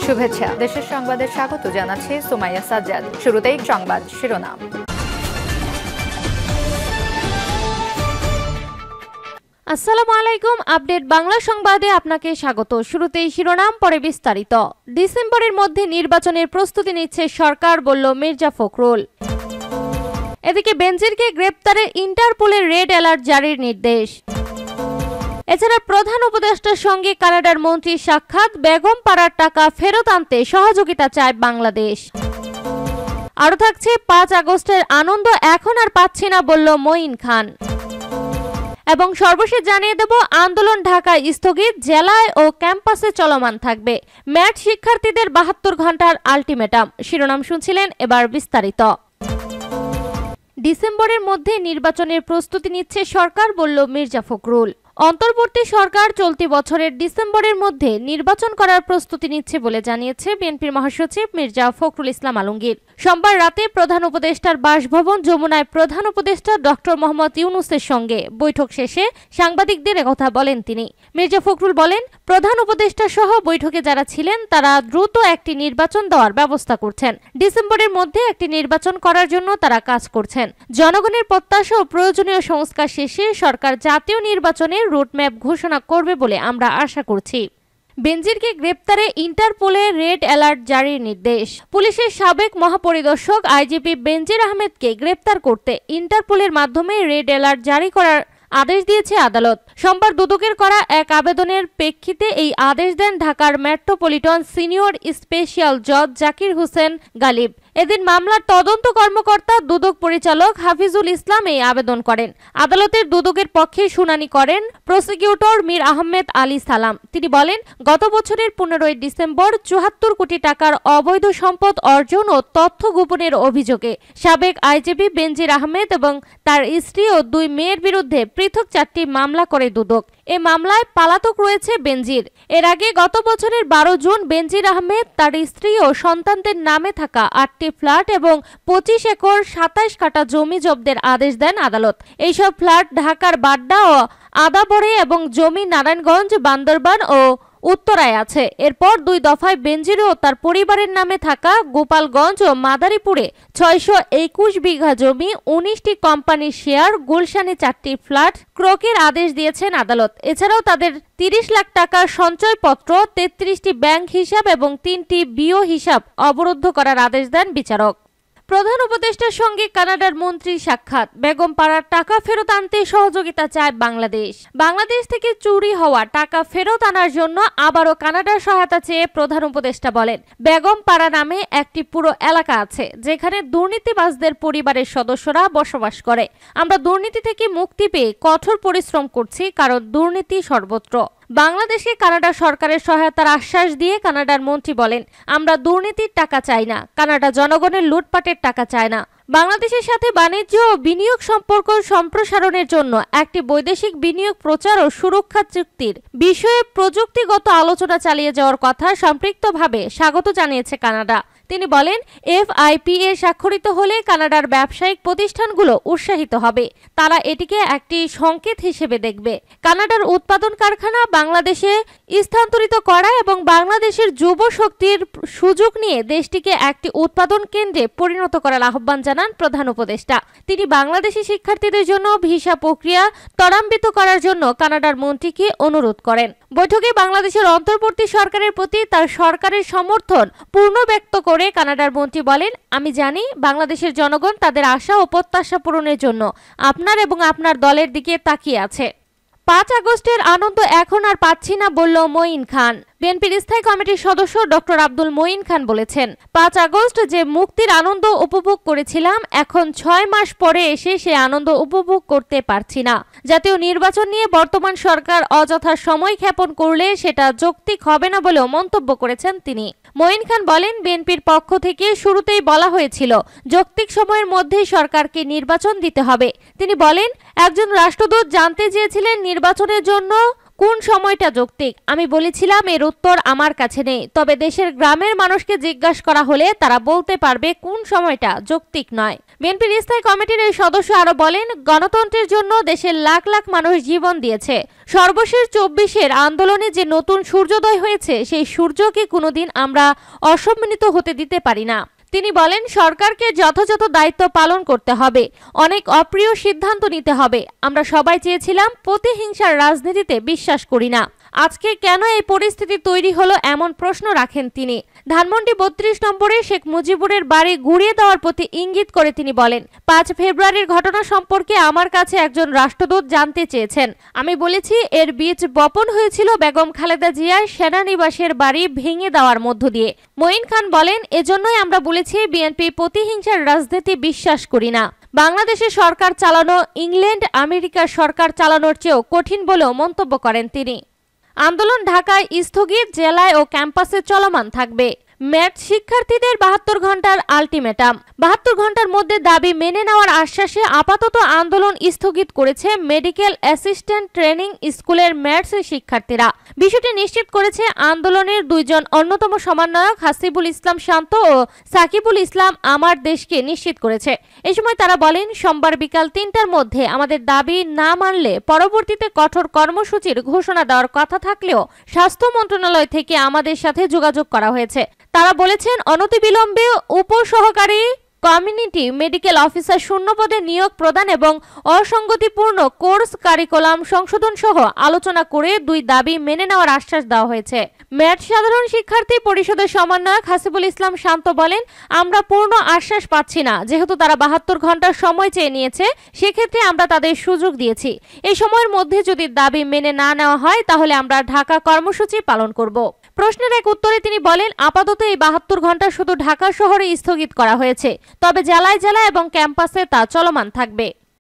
শুভেচ্ছা। দেশের সংবাদে স্বাগত জানাচ্ছি সুমাইয়া সাজ্জাদ। শুরুতেই সংবাদ শিরোনাম। আসসালামু আলাইকুম। আপডেট বাংলা সংবাদে আপনাকে স্বাগত। শুরুতেই শিরোনাম, পরে বিস্তারিত। ডিসেম্বরের মধ্যে নির্বাচনের প্রস্তুতি নিচ্ছে সরকার, বলল মির্জা ফখরুল। এদিকে বেনজিরকে গ্রেপ্তারে ইন্টারপোলের রেড অ্যালার্ট জারির নির্দেশ। এছাড়া প্রধান উপদেষ্টার সঙ্গে কানাডার মন্ত্রীর সাক্ষাৎ, বেগম পাড়ার টাকা ফেরত আনতে সহযোগিতা চায় বাংলাদেশ। আরও থাকছে 5 আগস্টের আনন্দ এখন আর পাচ্ছি না, বলল মঈন খান। এবং সর্বশেষ জানিয়ে দেব, আন্দোলন ঢাকায় স্থগিত, জেলায় ও ক্যাম্পাসে চলমান থাকবে। ম্যাট শিক্ষার্থীদের 72 ঘন্টার আলটিমেটাম। শিরোনাম শুনছিলেন, এবার বিস্তারিত। ডিসেম্বরের মধ্যে নির্বাচনের প্রস্তুতি নিচ্ছে সরকার, বলল মির্জা ফখরুল। অন্তর্বর্তী সরকার চলতি বছরের ডিসেম্বরের মধ্যে নির্বাচন করার প্রস্তুতি নিচ্ছে বলে জানিয়েছে বিএনপির মহাসচিব মির্জা ফখরুল ইসলাম আলমগীর। সোমবার রাতে প্রধান উপদেষ্টার বাসভবন যমুনায় প্রধান উপদেষ্টা ডক্টর মোহাম্মদ ইউনূসের সঙ্গে বৈঠক শেষে সাংবাদিকদের একথা বলেন তিনি। মির্জা ফখরুল বলেন, প্রধান উপদেষ্টা সহ বৈঠকে যারা ছিলেন তারা দ্রুত একটি নির্বাচন দেওয়ার ব্যবস্থা করছেন। ডিসেম্বরের মধ্যে একটি নির্বাচন করার জন্য তারা কাজ করছেন। জনগণের প্রত্যাশা ও প্রয়োজনীয় সংস্কার শেষে সরকার জাতীয় নির্বাচনের রুটম্যাপ ঘোষণা করবে বলে আমরা আশা করছি। বেনজিরকে গ্রেপ্তারে ইন্টারপোলের রেড অ্যালার্ট জারির নির্দেশ। পুলিশের সাবেক মহাপরিদর্শক আইজিপি বেনজির আহমেদকে গ্রেপ্তার করতে ইন্টারপোলের মাধ্যমে রেড অ্যালার্ট জারি করার আদেশ দিয়েছে আদালত। সোমবার দুদকের করা এক আবেদনের প্রেক্ষিতে এই আদেশ দেন ঢাকার মেট্রোপলিটন সিনিয়র স্পেশাল জজ জাকির হোসেন গালিব। এদিন মামলার তদন্ত কর্মকর্তা দুদক পরিচালক হাফিজুল ইসলাম এই আবেদন করেন। আদালতের দুদকের পক্ষে শুনানি করেন প্রসিকিউটর মীর আহমেদ আলী সালাম। তিনি বলেন, গত বছরের 15 ডিসেম্বর 74 কোটি টাকার অবৈধ সম্পদ অর্জন ও তথ্য গোপনের অভিযোগে সাবেক আইজিপি বেনজির আহমেদ এবং তার স্ত্রী ও 2 মেয়ের বিরুদ্ধে পৃথক 4টি মামলা করে দুদক। এ মামলায় পালাতক রয়েছে বেনজির। এর আগে গত বছরের 12 জুন বেনজির আহমেদ, তার স্ত্রী ও সন্তানদের নামে থাকা 8টি ফ্ল্যাট এবং 25 একর 27 কাঠা জমি জব্দের আদেশ দেন আদালত। এইসব ফ্ল্যাট ঢাকার বাড্ডা ও আদাবরে এবং জমি নারায়ণগঞ্জ, বান্দরবান ও উত্তরায় আছে। এরপর 2 দফায় বেনজির ও তার পরিবারের নামে থাকা গোপালগঞ্জ ও মাদারীপুরে 621 বিঘা জমি, 19টি কোম্পানির শেয়ার, গুলশানে 4টি ফ্ল্যাট ক্রয়ের আদেশ দিয়েছেন আদালত। এছাড়াও তাদের 30 লাখ টাকার সঞ্চয়পত্র, 33টি ব্যাংক হিসাব এবং 3টি বিও হিসাব অবরুদ্ধ করার আদেশ দেন বিচারক। প্রধান উপদেষ্টার সঙ্গে কানাডার মন্ত্রীর সাক্ষাৎ, বেগম পাড়ার টাকা ফেরত আনতে সহযোগিতা চায় বাংলাদেশ। বাংলাদেশ থেকে চুরি হওয়া টাকা ফেরত আনার জন্য আবারও কানাডার সহায়তা চেয়ে প্রধান উপদেষ্টা বলেন, বেগম পাড়া নামে একটি পুরো এলাকা আছে যেখানে দুর্নীতিবাজদের পরিবারের সদস্যরা বসবাস করে। আমরা দুর্নীতি থেকে মুক্তি পেয়ে কঠোর পরিশ্রম করছি, কারণ দুর্নীতি সর্বত্র। বাংলাদেশে কানাডা সরকারের সহায়তার আশ্বাস দিয়ে কানাডার মন্ত্রী বলেন, আমরা দুর্নীতির টাকা চাই না, কানাডা জনগণের লুটপাটের টাকা চায় না। বাংলাদেশের সাথে বাণিজ্য ও বিনিয়োগ সম্পর্ক সম্প্রসারণের জন্য একটি বৈদেশিক বিনিয়োগ প্রচার ও সুরক্ষা চুক্তির বিষয়ে প্রযুক্তিগত আলোচনা চালিয়ে যাওয়ার কথা সম্পৃক্তভাবে স্বাগত জানিয়েছে কানাডা। তিনি বলেন, FIPA স্বাক্ষরিত হলে কানাডার ব্যবসায়িক প্রতিষ্ঠানগুলো উৎসাহিত হবে। তারা এটিকে একটি সংকেত হিসেবে দেখবে। কানাডার উৎপাদন কারখানা বাংলাদেশে স্থানান্তরিত করা এবং বাংলাদেশের যুব শক্তির সুযোগ নিয়ে দেশটিকে একটি উৎপাদন কেন্দ্রে পরিণত করার আহ্বান জানান প্রধান উপদেষ্টা। তিনি বাংলাদেশি শিক্ষার্থীদের জন্য ভিসা প্রক্রিয়া ত্বরান্বিত করার জন্য কানাডার মন্ত্রীকে অনুরোধ করেন। বৈঠকে বাংলাদেশের অন্তর্বর্তী সরকারের প্রতি তার সরকারের সমর্থন পূর্ণ ব্যক্ত করে কানাডার মন্ত্রী বলেন, আমি জানি বাংলাদেশের জনগণ তাদের আশা ও প্রত্যাশা পূরণের জন্য আপনার এবং আপনার দলের দিকে তাকিয়ে আছে। 5 আগস্টের আনন্দ এখন আর পাচ্ছি না, বলল মঈন খান। বিএনপির স্থায়ী কমিটির সদস্য ডক্টর আব্দুল মঈন খান বলেছেন, 5 আগস্ট যে মুক্তির আনন্দ উপভোগ করেছিলাম, এখন 6 মাস পরে এসে সে আনন্দ উপভোগ করতে পারছি না। জাতীয় নির্বাচন নিয়ে বর্তমান সরকার অযথা সময় ক্ষেপণ করলে সেটা যৌক্তিক হবে না বলেও মন্তব্য করেছেন তিনি। মঈন খান বলেন, বিএনপির পক্ষ থেকে শুরুতেই বলা হয়েছিল যৌক্তিক সময়ের মধ্যে সরকারকে নির্বাচন দিতে হবে। তিনি বলেন, একজন রাষ্ট্রদূত জানতে চেয়েছিলেন নির্বাচনের জন্য কোন সময়টা যৌক্তিক? আমি বলেছিলাম এর উত্তর আমার কাছে নেই, তবে দেশের গ্রামের মানুষকে জিজ্ঞাসা করা হলে তারা বলতে পারবে কোন সময়টা যৌক্তিক নয়। বিএনপির স্থায়ী কমিটির এই সদস্য আরো বলেন, গণতন্ত্রের জন্য দেশের লাখ লাখ মানুষ জীবন দিয়েছে। সর্বশেষ 24-এর আন্দোলনে যে নতুন সূর্যোদয় হয়েছে, সেই সূর্যকে কোনোদিন আমরা অসম্মানিত হতে দিতে পারি না। তিনি বলেন, সরকারকে যথাযথ দায়িত্ব পালন করতে হবে, অনেক অপ্রিয় সিদ্ধান্ত নিতে হবে। আমরা সবাই চেয়েছিলাম, প্রতিহিংসার রাজনীতিতে বিশ্বাস করি না। আজকে কেন এই পরিস্থিতি তৈরি হলো এমন প্রশ্ন রাখেন তিনি। ধানমন্ডি 32 নম্বরে শেখ মুজিবুরের বাড়ি গুড়িয়ে দেওয়ার প্রতি ইঙ্গিত করে তিনি বলেন, 5 ফেব্রুয়ারির ঘটনা সম্পর্কে আমার কাছে একজন রাষ্ট্রদূত জানতে চেয়েছেন। আমি বলেছি, এর বীজ বপন হয়েছিল বেগম খালেদা জিয়ার সেনানিবাসের বাড়ি ভেঙে দেওয়ার মধ্য দিয়ে। মঈন খান বলেন, এজন্যই আমরা বলেছি বিএনপি প্রতিহিংসার রাজনীতি বিশ্বাস করি না। বাংলাদেশের সরকার চালানো ইংল্যান্ড আমেরিকার সরকার চালানোর চেয়েও কঠিন বলেও মন্তব্য করেন তিনি। আন্দোলন ঢাকায় স্থগিত, জেলায় ও ক্যাম্পাসে চলমান থাকবে। ম্যাট শিক্ষার্থীদের 72 ঘন্টার আলটিমেটাম। 72 ঘন্টার মধ্যে দাবি মেনে নেওয়ার আশ্বাসে আপাতত আন্দোলন স্থগিত করেছে মেডিকেল অ্যাসিস্ট্যান্ট ট্রেনিং স্কুলের ম্যাটস শিক্ষার্থীরা। বিষয়টি নিশ্চিত করেছে আন্দোলনের 2 জন অন্যতম সমন্বয়ক হাসিবুল ইসলাম শান্ত ও সাকিবুল ইসলাম আমার দেশকে নিশ্চিত করেছে। এই সময় তারা বলেন, সোমবার বিকাল 3টার মধ্যে আমাদের দাবি না মানলে পরবর্তীতে কঠোর কর্মসূচির ঘোষণা দেওয়ার কথা থাকলেও স্বাস্থ্য মন্ত্রণালয় থেকে আমাদের সাথে যোগাযোগ করা হয়েছে। তারা বলেছেন, অনতিবিলম্বে উপসহকারী কমিউনিটি মেডিকেল অফিসার শূন্য পদে নিয়োগ প্রদান এবং অসঙ্গতিপূর্ণ কোর্স কারিকুলাম সংশোধন সহ আলোচনা করে 2 দাবি মেনে নেওয়ার আশ্বাস দেওয়া হয়েছে। ম্যাট সাধারণ শিক্ষার্থী পরিষদের সমন্বয়ক হাসিবুল ইসলাম শান্ত বলেন, আমরা পূর্ণ আশ্বাস পাচ্ছি না। যেহেতু তারা 72 ঘন্টার সময় চেয়ে নিয়েছে, সেক্ষেত্রে আমরা তাদের সুযোগ দিয়েছি। এই সময়ের মধ্যে যদি দাবি মেনে না নেওয়া হয়, তাহলে আমরা ঢাকা কর্মসূচি পালন করব। প্রশ্নের এক উত্তরে তিনি বলেন, আপাতত এই 72 ঘন্টা শুধু ঢাকা শহরে স্থগিত করা হয়েছে, তবে জেলায় জেলায় এবং ক্যাম্পাসে তা চলমান থাকবে।